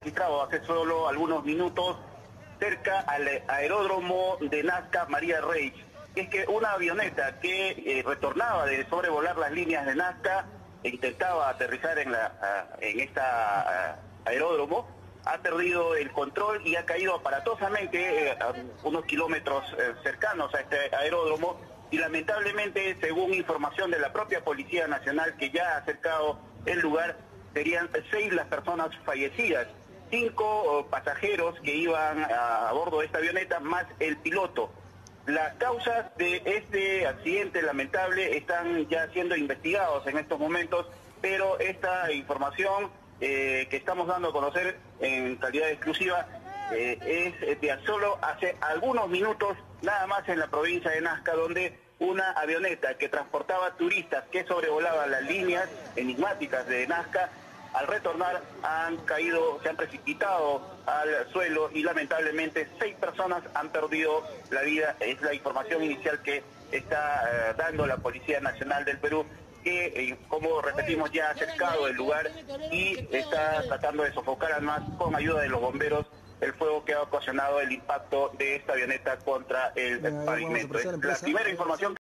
registrado hace solo algunos minutos cerca al aeródromo de Nazca María Reich. Es que una avioneta que retornaba de sobrevolar las líneas de Nazca e intentaba aterrizar en este aeródromo, ha perdido el control y ha caído aparatosamente a unos kilómetros cercanos a este aeródromo, y lamentablemente, según información de la propia Policía Nacional que ya ha acercado el lugar, serían 6 las personas fallecidas, 5 pasajeros que iban a bordo de esta avioneta más el piloto. Las causas de este accidente lamentable están ya siendo investigados en estos momentos, pero esta información que estamos dando a conocer en calidad exclusiva es de solo hace algunos minutos, nada más, en la provincia de Nazca, donde una avioneta que transportaba turistas que sobrevolaban las líneas enigmáticas de Nazca, al retornar se han precipitado al suelo y lamentablemente 6 personas han perdido la vida. Es la información inicial que está dando la Policía Nacional del Perú, que, como repetimos, ya ha acercado el lugar y está tratando de sofocar además con ayuda de los bomberos el fuego que ha ocasionado el impacto de esta avioneta contra el pavimento. Es la primera información